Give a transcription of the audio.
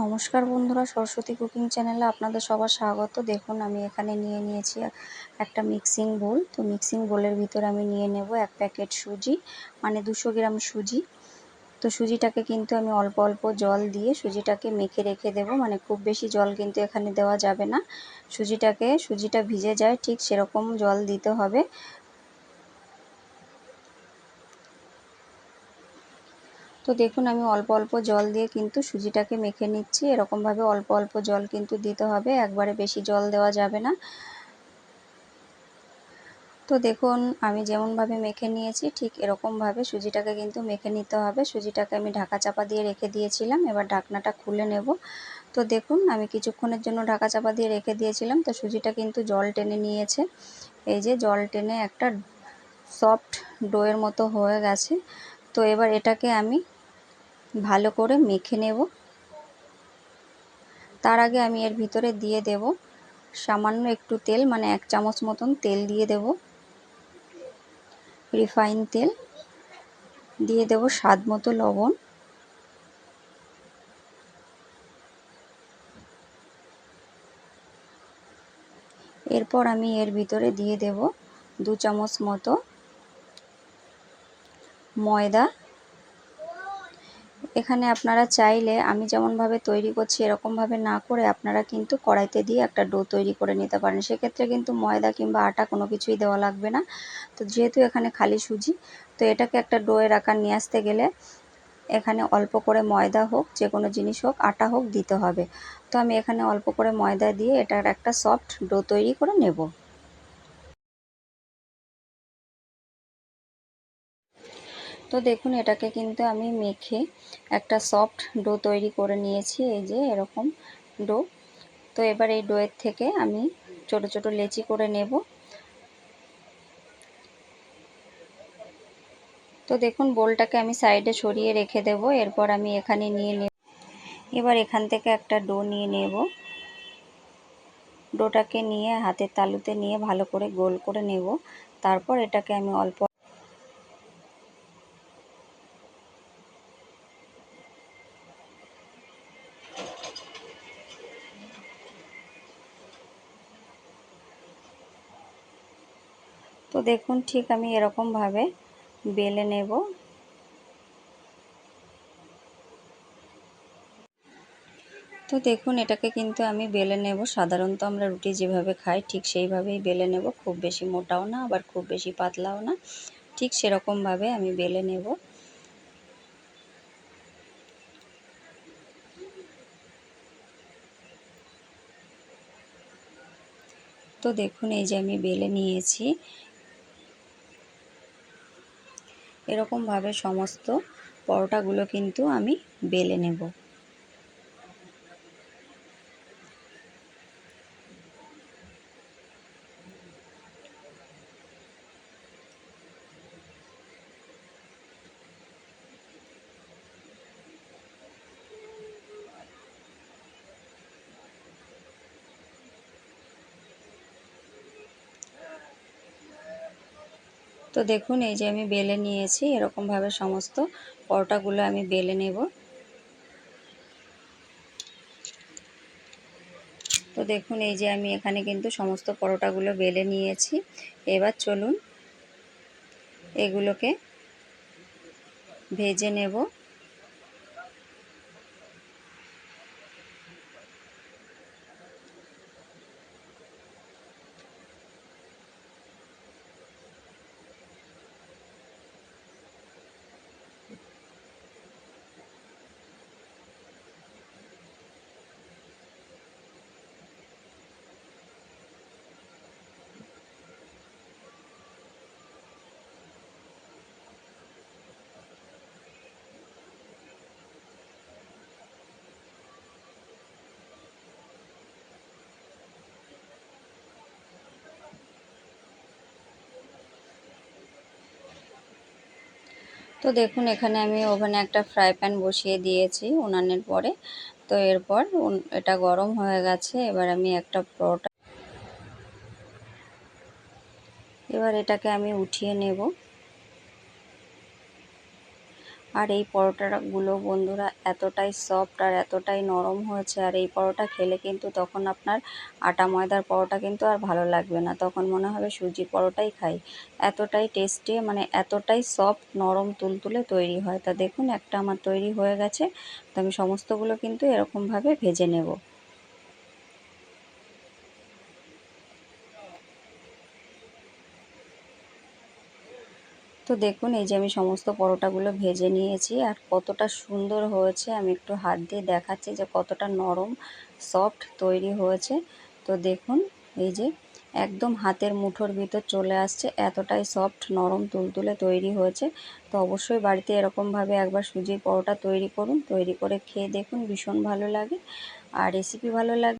নমস্কার বন্ধুরা, সরস্বতী কুকিং চ্যানেলে আপনাদের সবার স্বাগত। দেখুন আমি এখানে নিয়ে নিয়েছি একটা মিক্সিং বোল। তো মিক্সিং বোলের ভিতরে আমি নিয়ে নেব 1 প্যাকেট সুজি, মানে 200 গ্রাম সুজি। তো সুজিটাকে কিন্তু আমি অল্প অল্প জল দিয়ে সুজিটাকে মেখে রেখে দেব, মানে খুব বেশি জল কিন্তু এখানে দেওয়া যাবে না। সুজিটা ভিজে যায় ঠিক সেরকম জল দিতে হবে। তো দেখুন আমি অল্প অল্প জল দিয়ে কিন্তু সুজিটাকে মেখে নিচ্ছি। এরকমভাবে অল্প অল্প জল কিন্তু দিতে হবে, একবারে বেশি জল দেওয়া যাবে না। তো দেখুন আমি যেমনভাবে মেখে নিয়েছি ঠিক এরকমভাবে সুজিটাকে কিন্তু মেখে নিতে হবে। সুজিটাকে আমি ঢাকা চাপা দিয়ে রেখে দিয়েছিলাম, এবার ঢাকনাটা খুলে নেব। তো দেখুন আমি কিছুক্ষণের জন্য ঢাকা চাপা দিয়ে রেখে দিয়েছিলাম। তো সুজিটা কিন্তু জল টেনে নিয়েছে, এই যে জল টেনে একটা সফট ডোয়ের মতো হয়ে গেছে। তো এবার এটাকে আমি ভালো করে মেখে নেব। তার আগে আমি এর ভিতরে দিয়ে দেব সামান্য একটু তেল, মানে 1 চামচ মতন তেল দিয়ে দেব, রিফাইন তেল। দিয়ে দেব স্বাদ মতো লবণ। এরপর আমি এর ভিতরে দিয়ে দেব 2 চামচ মতো ময়দা। এখানে আপনারা চাইলে আমি যেমনভাবে তৈরি করছি এরকমভাবে না করে আপনারা কিন্তু কড়াইতে দিয়ে একটা ডো তৈরি করে নিতে পারেন। সেক্ষেত্রে কিন্তু ময়দা কিংবা আটা কোনো কিছুই দেওয়া লাগবে না। তো যেহেতু এখানে খালি সুজি, তো এটাকে একটা ডোয়ের আকার নিয়ে আসতে গেলে এখানে অল্প করে ময়দা হোক, যে কোনো জিনিস হোক, আটা হোক, দিতে হবে। তো আমি এখানে অল্প করে ময়দা দিয়ে এটার একটা সফট ডো তৈরি করে নেব। তো দেখুন এটাকে কিন্তু আমি মেখে একটা সফট ডো তৈরি করে নিয়েছি, এই যে এরকম ডো। তো এবার এই ডোয়ের থেকে আমি ছোট ছোট লেচি করে নেব। তো দেখুন বোলটাকে আমি সাইডে সরিয়ে রেখে দেব। এরপর আমি এখানে নিয়ে নেব, এবার এখান থেকে একটা ডো নিয়ে নেব। ডোটাকে নিয়ে হাতের তালুতে নিয়ে ভালো করে গোল করে নেব। তারপর এটাকে আমি অল্প তো দেখুন ঠিক আমি এরকমভাবে বেলে নেব। তো দেখুন এটাকে কিন্তু আমি বেলে নেব। সাধারণত আমরা রুটি যেভাবে খাই ঠিক সেইভাবেই বেলে নেব, খুব বেশি মোটাও না আবার খুব বেশি পাতলাও না, ঠিক সেরকমভাবে আমি বেলে নেব। তো দেখুন এই যে আমি বেলে নিয়েছি, এরকমভাবে সমস্ত পরোটাগুলো কিন্তু আমি বেলে নেব। তো দেখুন এই যে আমি বেলে নিয়েছি, এরকমভাবে সমস্ত পরোটাগুলো আমি বেলে নেব। তো দেখুন এই যে আমি এখানে কিন্তু সমস্ত পরোটাগুলো বেলে নিয়েছি। এবার চলুন এগুলোকে ভেজে নেব। তো দেখুন এখানে আমি ওভেনে একটা ফ্রাই প্যান বসিয়ে দিয়েছি উনানের পরে। তো এরপর এটা গরম হয়ে গেছে। এবার আমি একটা পরোটা, এবার এটাকে আমি উঠিয়ে নেব। আর এই পরোটাগুলো বন্ধুরা এতটাই সফট আর এতটাই নরম হয়েছে, আর এই পরোটা খেলে কিন্তু তখন আপনার আটা ময়দার পরোটা কিন্তু আর ভালো লাগবে না, তখন মনে হবে সুজি পরোটাই খাই। এতটাই টেস্টি, মানে এতটাই সফট নরম তুলতুলে তৈরি হয়। তা দেখুন একটা আমার তৈরি হয়ে গেছে। তো আমি সমস্তগুলো কিন্তু এরকমভাবে ভেজে নেব। তো দেখুন এই যে আমি সমস্ত পরোটাগুলো ভেজে নিয়েছি, আর কতটা সুন্দর হয়েছে আমি একটু হাত দিয়ে দেখাচ্ছি যে কতটা নরম সফট তৈরি হয়েছে। তো দেখুন এই যে একদম হাতের মুঠোর ভিতর চলে আসছে, এতটাই সফট নরম তুলতুলে তৈরি হয়েছে। তো অবশ্যই বাড়িতে এরকমভাবে একবার সুজির পরোটা তৈরি করুন, তৈরি করে খেয়ে দেখুন, ভীষণ ভালো লাগে। আর রেসিপি ভালো লাগে